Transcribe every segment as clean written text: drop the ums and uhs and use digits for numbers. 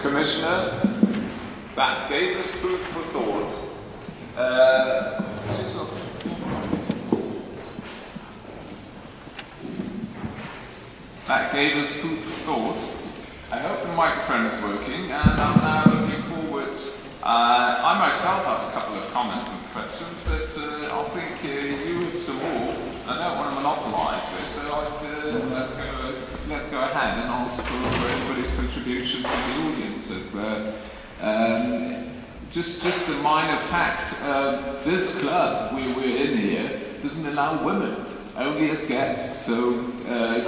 Commissioner. That gave us food for thought. That gave us food for thought. I hope the microphone is working, and I'm now looking forward. I myself have a couple of comments and questions, but I think you have some more. I don't want to monopolise this, so let's go ahead and ask for everybody's contribution from the audience. Just a minor fact: this club we're in here doesn't allow women, only as guests. So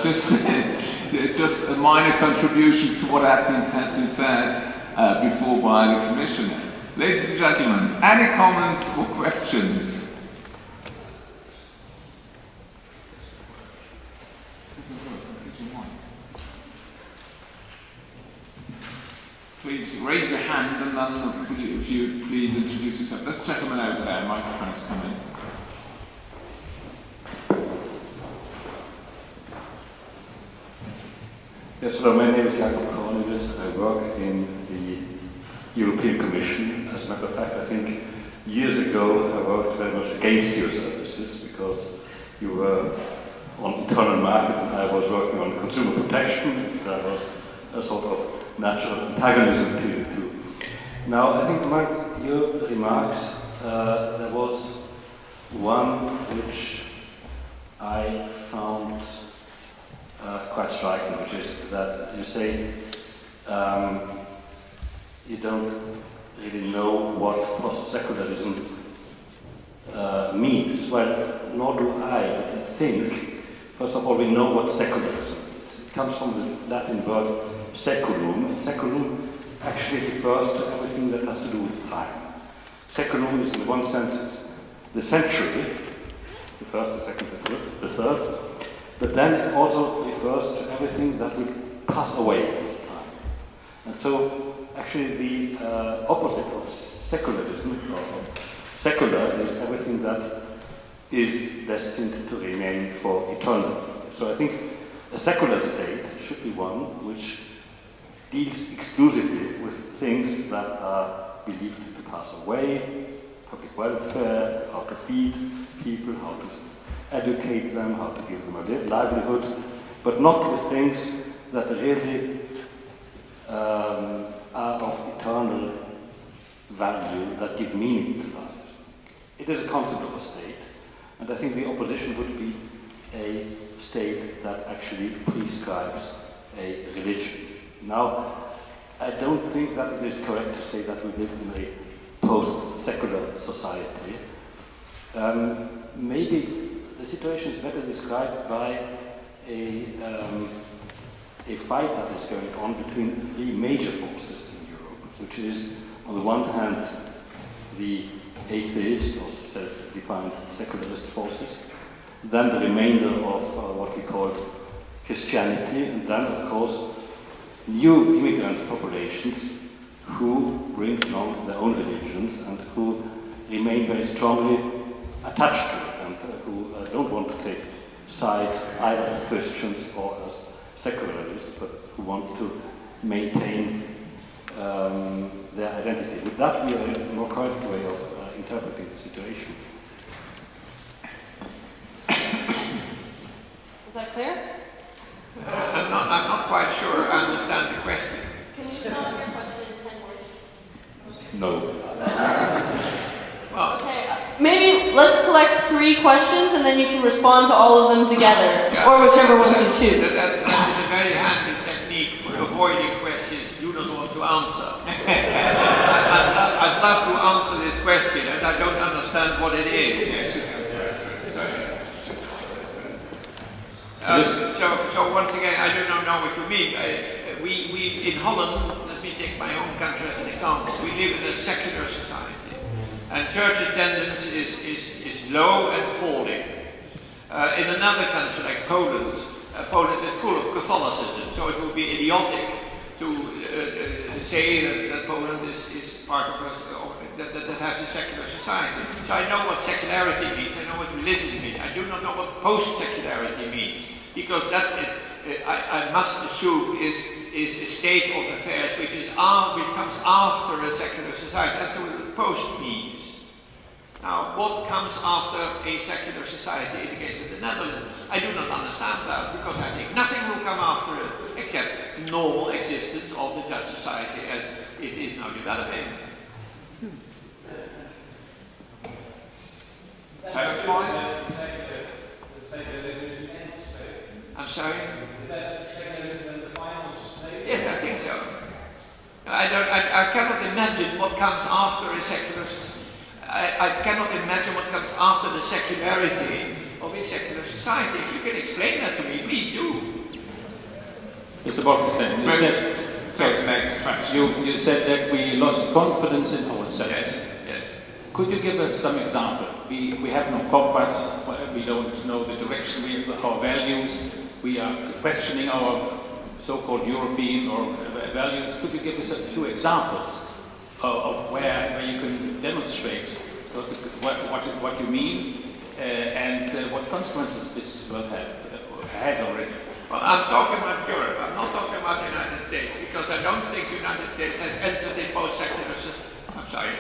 just a minor contribution to what had been said before by the Commissioner. Ladies and gentlemen, any comments or questions? Please raise your hand, and then if you please introduce yourself. This gentleman over there, microphone's coming. Yes, hello, my name is Konrad. I work in the European Commission. As a matter of fact, I think years ago I worked very much against your services because you were on internal market and I was working on consumer protection. There was a sort of natural antagonism to you two. Now, I think among your remarks, there was one which I found quite striking, which is that you say you don't really know what post-secularism means. Well, nor do I, but I think, first of all, we know what secularism means. It comes from the Latin word seculum. Seculum actually refers to everything that has to do with time. Seculum is, in one sense, it's the century, the first, the second, the third, but then it also refers to everything that will pass away with time. And so, actually, the opposite of secularism, or secular, is everything that is destined to remain for eternity. So I think a secular state should be one which deals exclusively with things that are believed to pass away, public welfare, how to feed people, how to educate them, how to give them a livelihood, but not with things that really are of eternal value, that give meaning to life. It is a concept of a state, and I think the opposition would be a state that actually prescribes a religion. Now, I don't think that it is correct to say that we live in a post-secular society. Maybe the situation is better described by a fight that is going on between three major forces in Europe, which is, on the one hand, the atheist or self-defined secularist forces, then the remainder of what we call Christianity, and then, of course, new immigrant populations who bring along their own religions and who remain very strongly attached to it and who don't want to take sides either as Christians or as secularists, but who want to maintain their identity. Would that be a more correct way of interpreting the situation? Is that clear? I'm not quite sure I understand the question. Can you sum up your question in 10 words? No. Well, okay, maybe let's collect 3 questions and then you can respond to all of them together, yeah. or whichever ones you choose. That is a very handy technique for avoiding questions you don't want to answer. I'd love to answer this question, and I don't understand what it is. So once again, I don't know what you mean. We in Holland, let me take my own country as an example, we live in a secular society. And church attendance is low and falling. In another country like Poland, Poland is full of Catholicism, so it would be idiotic to say that Poland is part of that has a secular society. So I know what secularity means, I know what religion means. I do not know what post-secularity means, because that is, I must assume is is a state of affairs which comes after a secular society. That's what the post means. Now, what comes after a secular society in the case of the Netherlands? I do not understand that, because I think nothing will come after it except the normal existence of the Dutch society as it is now developing. Satisfied? I'm sorry? Is that secularism in the final state? Yes, I think so. I cannot imagine what comes after a secular society. I cannot imagine what comes after the secularity of a secular society. If you can explain that to me, please do. Mr. Bolkestein, you said that we lost confidence in ourselves. Yes, yes. Could you give us some example? We have no compass, we don't know the direction, we have our values, we are questioning our so-called European or values. Could you give us a few examples of where you can demonstrate what you mean and what consequences this will have has already? Well, I'm talking about Europe. I'm not talking about the United States, because I don't think the United States has entered a post-secular society. I'm sorry,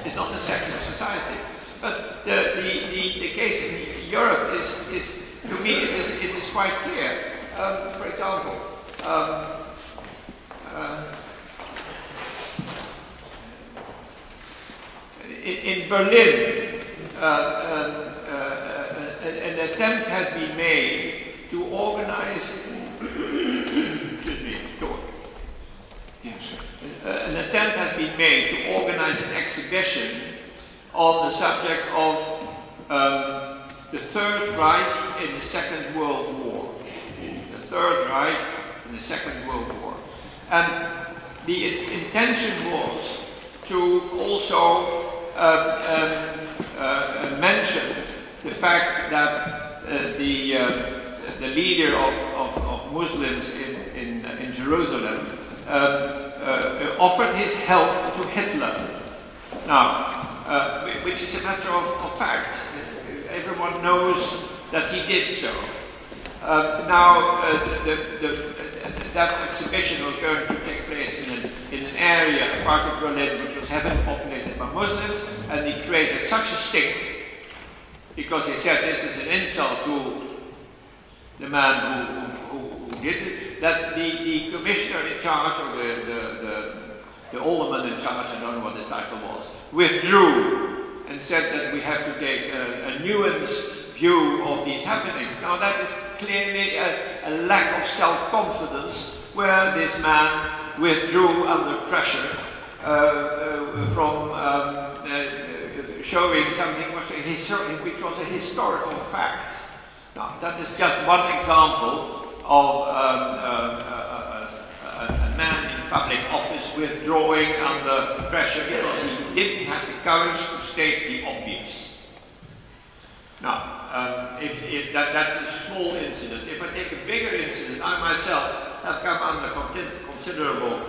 it's not a secular society. But the case in Europe is to me, it is quite clear. For example, in Berlin, an attempt has been made to organize an attempt has been made to organize an exhibition on the subject of the Third Reich in the Second World War. The Third Reich in the Second World War. And the intention was to also mention the fact that the leader of Muslims in Jerusalem offered his help to Hitler. Now, which is a matter of fact. Everyone knows that he did so. That exhibition was going to take place in an area, a part of Berlin, which was heavily populated by Muslims, and he created such a stink because he said this is an insult to the man who did it, that the commissioner in charge, or the alderman in charge, I don't know what the title was, withdrew and said that we have to take a nuanced view of these happenings. Now that is clearly a lack of self-confidence, where this man withdrew under pressure from showing something which was a historical fact. Now that is just one example of a man in public office withdrawing under pressure because he didn't have the courage to state the obvious. Now, that's a small incident. If I take a bigger incident, I myself have come under considerable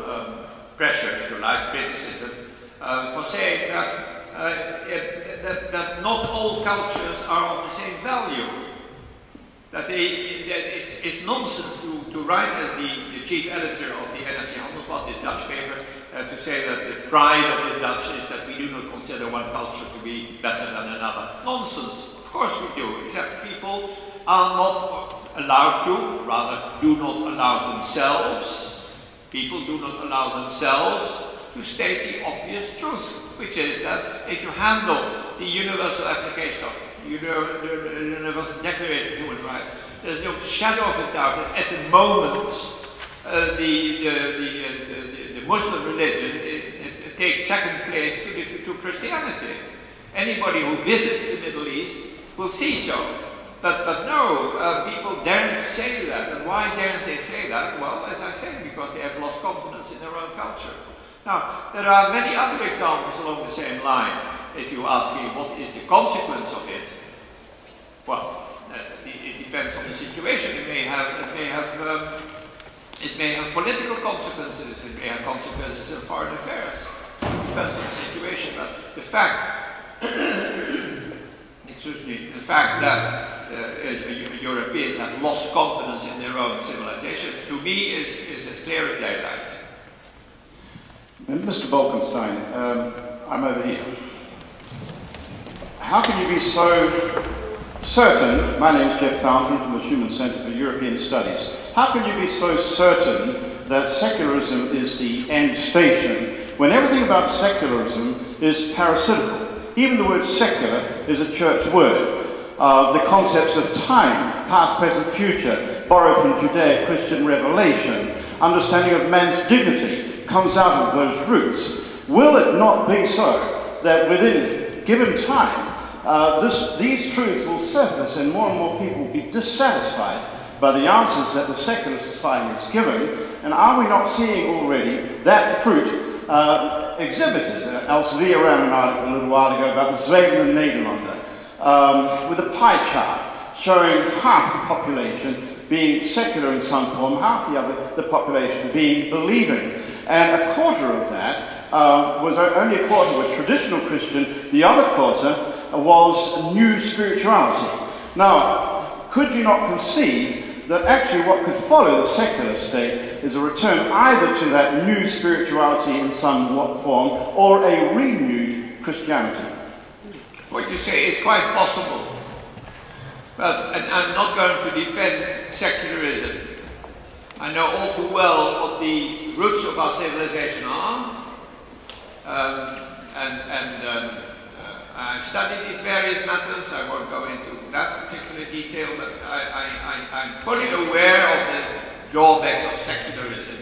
pressure, if you like, criticism, for saying that not all cultures are of the same value. That it's nonsense to write as the chief editor of the NRC Handelsblad, this Dutch paper, to say that the pride of the Dutch is that we do not consider one culture to be better than another. Nonsense. Of course we do, except people are not allowed to, rather do not allow themselves, people do not allow themselves to state the obvious truth, which is that if you handle the universal application of the Universal Declaration of Human Rights, there's no shadow of a doubt that at the moment the Muslim religion it takes second place to Christianity. Anybody who visits the Middle East will see so. But no, people daren't say that. And why daren't they say that? Well, as I said, because they have lost confidence in their own culture. Now, there are many other examples along the same line. If you ask me what is the consequence of it, well, it depends on the situation. It may have political consequences. It may have consequences in foreign affairs. It depends on the situation. But the fact, excuse me, the fact that Europeans have lost confidence in their own civilization, to me is as clear as daylight. Mr. Bolkestein, I'm over here. How can you be so certain, my name is Jeff Fountain from the Schumann Center for European Studies, how can you be so certain that secularism is the end station when everything about secularism is parasitical? Even the word secular is a church word. The concepts of time, past, present, future, borrowed from Judeo-Christian revelation, understanding of man's dignity comes out of those roots. Will it not be so that within given time, these truths will surface and more people will be dissatisfied by the answers that the secular society has given? And are we not seeing already that fruit exhibited? Elsevier ran an article a little while ago about the Zweden and Nederlander with a pie chart showing half the population being secular in some form, half the population being believing. And a quarter of that was only a quarter were traditional Christian, the other quarter was new spirituality. Now, could you not conceive that actually what could follow the secular state is a return either to that new spirituality in some form or a renewed Christianity? What you say is quite possible. But I'm not going to defend secularism. I know all too well what the roots of our civilization are. I've studied these various matters. I won't go into that particular detail, but I'm fully aware of the drawbacks of secularism,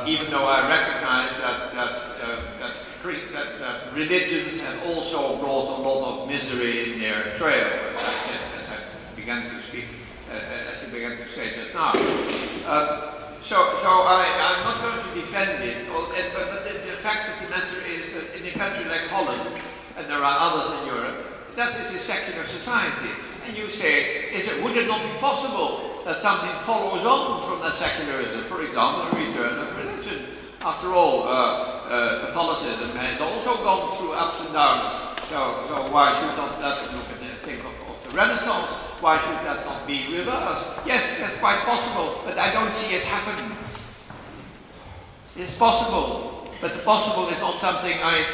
even though I recognize that religions have also brought a lot of misery in their trail, as I began to speak, as I began to say just now. I'm not going to defend it, but the fact of the matter is that in a country like Holland, and there are others in Europe, that is a secular society. And you say, would it not be possible that something follows on from that secularism? For example, a return of religion. After all, Catholicism has also gone through ups and downs. So why should not that think of the Renaissance? Why should that not be reversed? Yes, that's quite possible, but I don't see it happening. It's possible. But the possible is not something I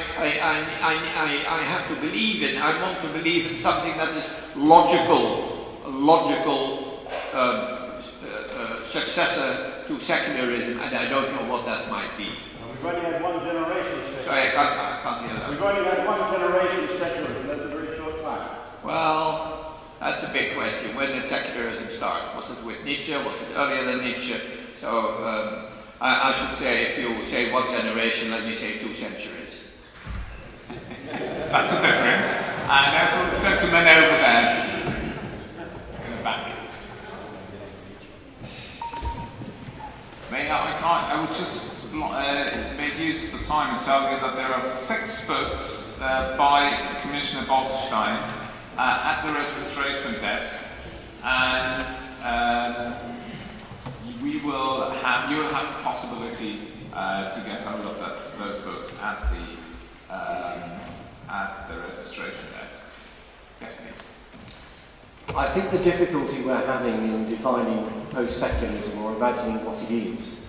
have to believe in. I want to believe in something that is logical, a logical successor to secularism, and I don't know what that might be. We've only had one generation. Sorry, I can't hear that. We've only had one generation of secularism. That's a very short time. Well, that's a big question. When did secularism start? Was it with Nietzsche? Was it earlier than Nietzsche? So. I should say, if you say one generation, let me say 2 centuries. That's a difference. And there's a gentleman over there in the back. I would just make use of the time and tell you that there are 6 books by Commissioner Bolkestein at the registration desk, and you will have the possibility to get hold of those books at the registration desk. Yes, please. I think the difficulty we're having in defining post-secularism or imagining what it is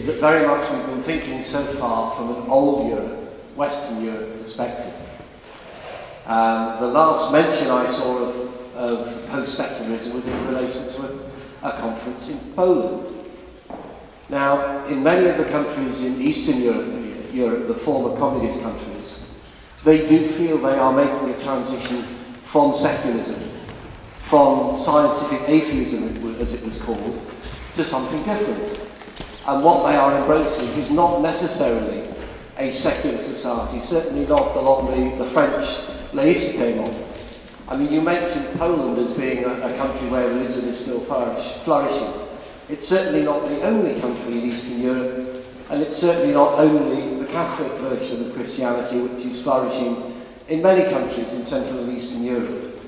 that very much we've been thinking so far from an old Europe, Western Europe perspective. The last mention I saw of post-secularism was in relation to a conference in Poland. Now, in many of the countries in Eastern Europe, the former communist countries, they do feel they are making a transition from secularism, from scientific atheism, as it was called, to something different. And what they are embracing is not necessarily a secular society, certainly not along the French laïcité model. I mean, you mentioned Poland as being a country where religion is still flourishing. It's certainly not the only country in Eastern Europe, and it's certainly not only the Catholic version of Christianity which is flourishing in many countries in Central and Eastern Europe.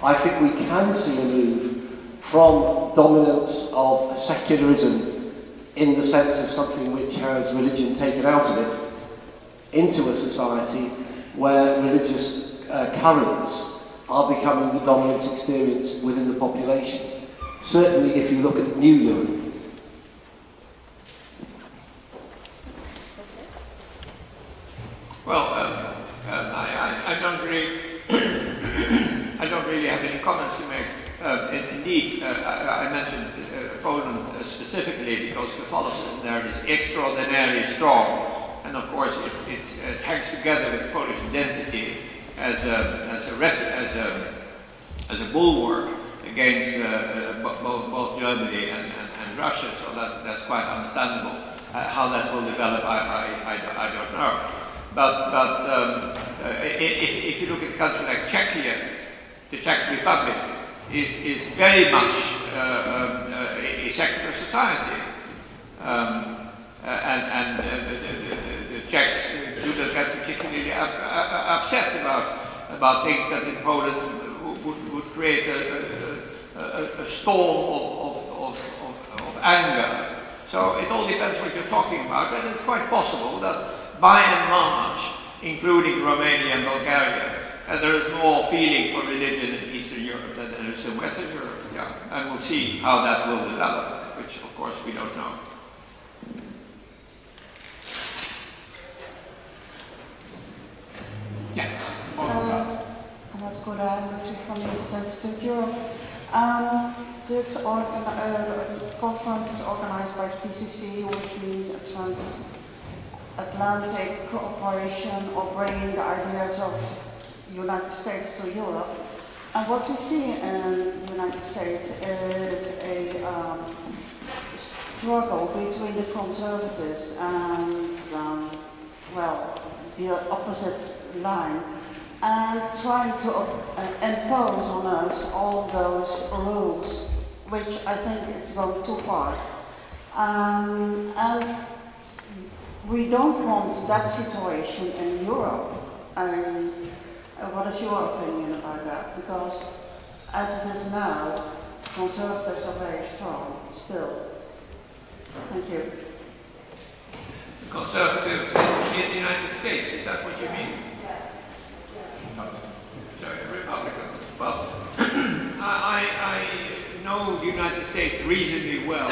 I think we can see a move from dominance of secularism in the sense of something which has religion taken out of it into a society where religious currents are becoming the dominant experience within the population. Certainly if you look at New Europe. Well, I don't really, I don't really have any comments to make. Indeed, I mentioned Poland specifically because Catholicism there is extraordinarily strong, and of course it hangs together with Polish identity as a bulwark against both Germany and Russia. So that's quite understandable. How that will develop, I don't know. But if you look at a country like Czechia, the Czech Republic is very much a secular society, and the Czechs do not get particularly upset about things that in Poland would create a storm of anger. So it all depends what you're talking about, and it's quite possible that by and large, including Romania and Bulgaria, there is more feeling for religion in Eastern Europe than there is in Western Europe. Yeah, and we'll see how that will develop, which of course we don't know. Yeah. Konrad from the Institute of Europe. This conference is organized by TCC, which means a transatlantic cooperation or bringing the ideas of the United States to Europe. And what we see in the United States is a struggle between the conservatives and, the opposite line, and trying to impose on us all those rules, which I think it's going too far. And we don't want that situation in Europe. What is your opinion about that? Because as it is now, conservatives are very strong still. Thank you. Conservatives in the United States, is that what you mean? Sorry, Republicans. Well, I know the United States reasonably well.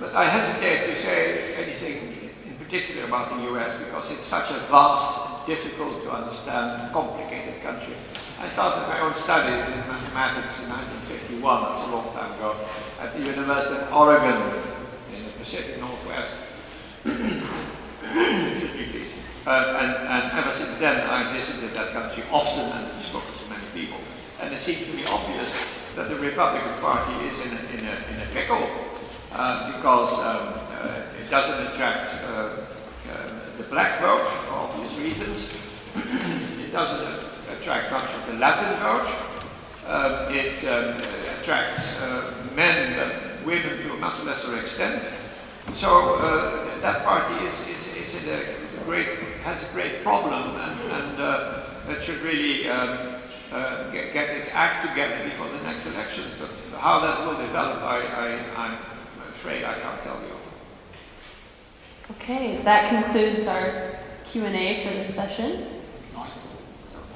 But I hesitate to say anything in particular about the US because it's such a vast, difficult to understand, complicated country. I started my own studies in mathematics in 1951, that's a long time ago, at the University of Oregon in the Pacific Northwest. And ever since then, I've visited that country often and spoken to many people. And it seems to be obvious that the Republican Party is in a pickle because it doesn't attract the black vote for obvious reasons. It doesn't attract much of the Latin vote. It attracts men and women to a much lesser extent. So that party has a great problem, and it should really get its act together before the next elections. But how that will develop, I'm afraid I can't tell you. Okay, that concludes our Q&A for this session.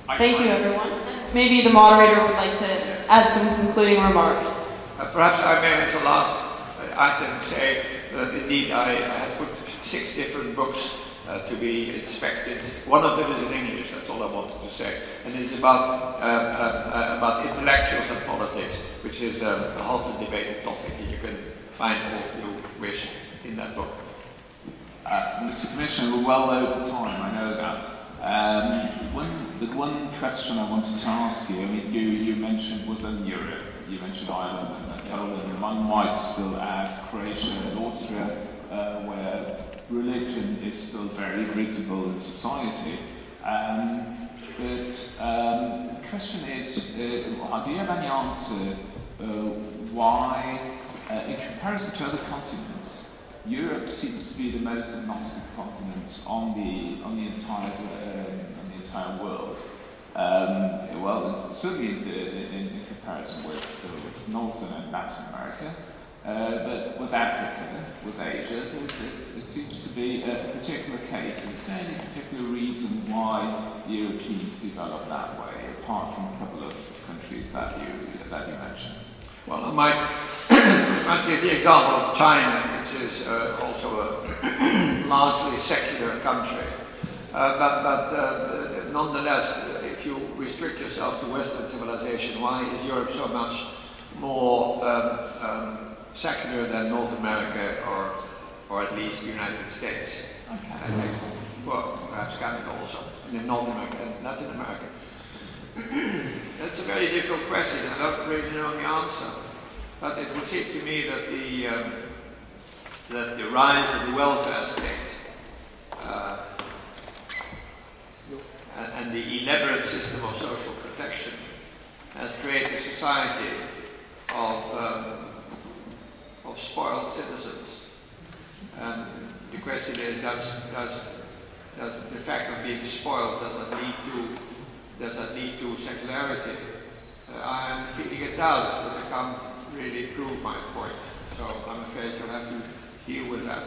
Thank you, everyone. Maybe the moderator would like to add some concluding remarks. Perhaps I may, as a last item, say that indeed I had put 6 different books to be inspected. One of them is in English, that's all I wanted to say. And it's about intellectuals and politics, which is a hotly debated topic. You can find all you wish in that book. Mr. Commissioner, we're well over time, I know that. The one question I wanted to ask you, I mean, you mentioned within Europe, you mentioned Ireland and Poland, one might still add Croatia and Austria, where religion is still very visible in society. But the question is, do you have any answer why, in comparison to other continents, Europe seems to be the most agnostic continent on the entire world. Well, certainly in comparison with Northern and Latin America, but with Africa, with Asia, it seems to be a particular case. Is there any particular reason why Europeans developed that way, apart from a couple of countries that you mentioned? Well, I might give the example of China, which is also a largely secular country. But nonetheless, if you restrict yourself to Western civilization, why is Europe so much more secular than North America or at least the United States? Okay. Well, perhaps Canada also, and in North America and Latin America. That's a very difficult question. I don't really know the answer. But it would seem to me that the rise of the welfare state and the elaborate system of social protection has created a society of spoiled citizens. And the question is, does the fact of being spoiled, does that lead to secularity? I'm feeling it does, but I can't really prove my point. So I'm afraid you'll have to deal with that.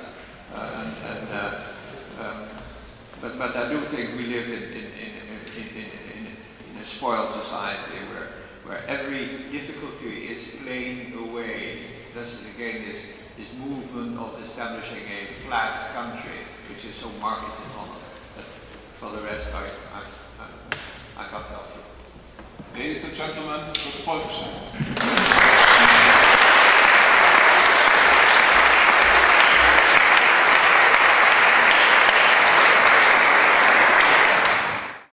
But I do think we live in a spoiled society where every difficulty is plain away. This is again this movement of establishing a flat country, which is so marked in Holland. But for the rest, I can't help you. Ladies and gentlemen, Frits Bolkestein.